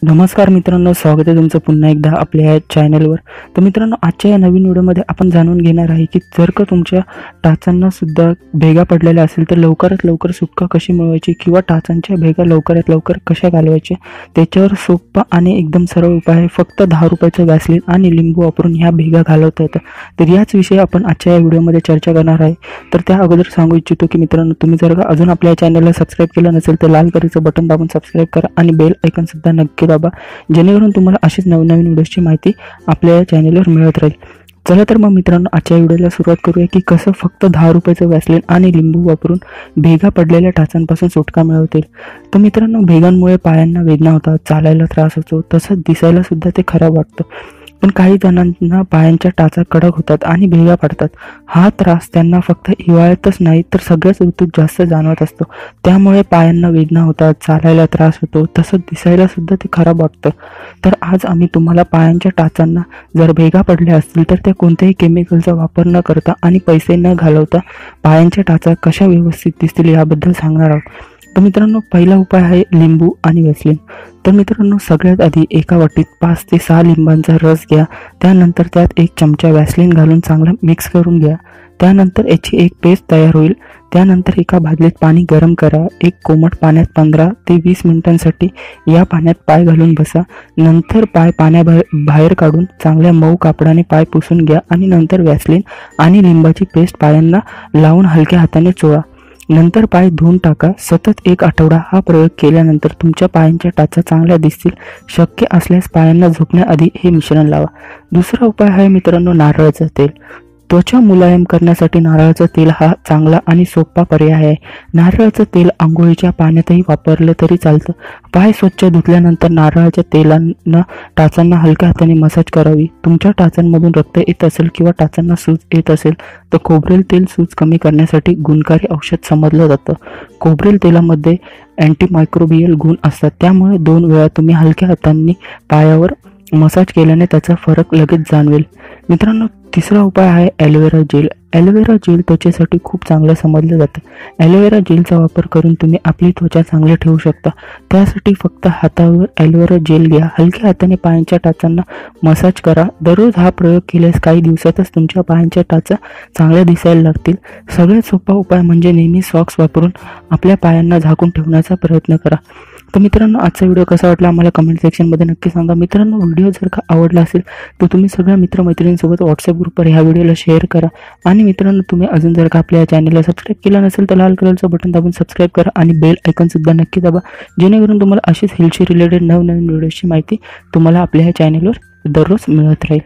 नमस्कार मित्रांनो, स्वागत आहे तुमचं पुन्हा एकदा आपल्या या चॅनलवर। तर मित्रांनो, आजच्या या नवीन व्हिडिओमध्ये आपण जाणून घेणार आहे की जर का तुमच्या टाचांना सुद्धा भेगा पडलेल्या असेल तर लवकरात लवकर सुटका कशी मिळवायची किंवा टाचांच्या भेगा लवकरात लवकर कशा घालवायच्या, त्याच्यावर सोपा आणि एकदम सरळ उपाय आहे। फक्त 10 रुपयाचं वॅसलीन आणि लिंबू वापरून ह्या भेगा घालवता येतात। तर याच विषयी आपण आजच्या या व्हिडिओमध्ये चर्चा करणार आहे। तर त्या अगोदर सांगू इच्छितो की मित्रांनो, तुम्ही जर का अजून आपल्या चॅनलला सबस्क्राइब केलं नसेल तर लाल कलरचं बटन दाबून सबस्क्राइब करा आणि बेल आयकॉन सुद्धा नक्की दाबा, जेणेकरून तुम्हाला अशीच नवनवीन व्हिडिओची माहिती आपल्या या चॅनलवर मिळत राहील। चला तर मग मित्रांनो, आजच्या व्हिडिओला सुरुवात करूया की कसं फक्त 10 रुपयाचं वॅसलीन आणि लिंबू वापरून भेगा पडलेल्या टाचांपासून सुटका मिळवतील। तर मित्रांनो, भेगांमुळे पायांना वेदना होतात, चालायला त्रास होतो, तसंच दिसायला सुद्धा ते खराब वाटतं। पण काही जणांना पायांच्या टाचा कडक होतात आणि भेगा पडतात। हा त्रास त्यांना फक्त हिवाळ्यातच नाही तर सगळ्याच ऋतूत जास्त जाणवत असतो। त्यामुळे पायांना वेदना होतात, चालायला त्रास होतो, तसंच दिसायला सुद्धा ते खराब वाटतं। तर आज आम्ही तुम्हाला पायांच्या टाचांना जर भेगा पडल्या असतील तर त्या कोणत्याही केमिकलचा वापर न करता आणि पैसे न घालवता पायांच्या टाचा कशा व्यवस्थित दिसतील याबद्दल सांगणार आहोत। तर मित्रांनो, पहिला उपाय आहे लिंबू आणि वॅसलीन। तर मित्रांनो, सगळ्यात आधी एका वाटीत 5 ते 6 लिंबांचा रस घ्या। त्यानंतर त्यात 1 चमचा वॅसलीन घालून चांगलं मिक्स करून घ्या। त्यानंतर याची एक पेस्ट तयार होईल। त्यानंतर एका बादलीत पाणी गरम करा। एक कोमट पाण्यात 15 ते 20 मिनिटांसाठी या पाण्यात पाय घालून बसा। नंतर पाय पाण्याबाहेर काढून चांगल्या मऊ कापडाने पाय पुसून घ्या आणि नंतर वॅसलीन आणि लिंबाची पेस्ट पायांना लावून हलक्या हाताने चोळा। नंतर पाय धुवून टाका। सतत 1 आठवडा हा प्रयोग केल्यानंतर तुमच्या पायांच्या टाचा चांगल्या दिसतील। शक्य असल्यास पायांना झोपण्याआधी हे मिश्रण लावा। दुसरा उपाय आहे मित्रांनो, नारळाचं तेल। त्वचा मुलायम करण्यासाठी नारळाचं तेल हा चांगला आणि सोपा पर्याय आहे। नारळाचं तेल आंघोळीच्या पाण्यातही वापरलं तरी चालतं। पाय स्वच्छ धुतल्यानंतर नारळाच्या तेलानं टाचांना हलक्या हाताने मसाज करावी। तुमच्या टाचांमधून रक्त येत असेल किंवा टाचांना सूज येत असेल तर खोबरेल तेल सूज कमी करण्यासाठी गुणकारी औषध समजलं जातं। खोबरेल तेलामध्ये अँटीमायक्रोबियल गुण असतात, त्यामुळे 2 वेळा तुम्ही हलक्या हातांनी पायावर मसाज केल्याने त्याचा फरक लगेच जाणवेल। मित्रांनो, तिसरा उपाय आहे ॲलोवेरा जेल। ॲलोवेरा जेल त्वचेसाठी खूप चांगलं समजलं जातं। ॲलोवेरा जेलचा वापर करून तुम्ही आपली त्वचा चांगली ठेवू शकता। त्यासाठी फक्त हातावर ॲलोवेरा जेल घ्या, हलक्या हाताने पायांच्या टाचांना मसाज करा। दररोज हा प्रयोग केल्यास काही दिवसातच तुमच्या पायांच्या टाचा चांगल्या दिसायला लागतील। सगळ्यात सोपा उपाय म्हणजे नेहमी सॉक्स वापरून आपल्या पायांना झाकून ठेवण्याचा प्रयत्न करा। तर मित्रांनो, आजचा व्हिडिओ कसा वाटला आम्हाला कमेंट सेक्शनमध्ये नक्की सांगा। मित्रांनो, व्हिडिओ जर का आवडला असेल तर तुम्ही सगळ्या मित्रमैत्रिणींसोबत व्हॉट्सअप ग्रुपवर ह्या व्हिडिओला शेअर करा। आणि मित्रांनो, तुम्ही अजून जर का आपल्या चॅनलला सबस्क्राइब केलं नसेल तर लाल कलरचं बटन दाबून सबस्क्राइब करा आणि बेल आयकॉन सुद्धा नक्की दाबा, जेणेकरून तुम्हाला अशीच हेल्थशी रिलेटेड नवनवीन व्हिडिओची माहिती तुम्हाला आपल्या ह्या चॅनलवर दररोज मिळत राहील।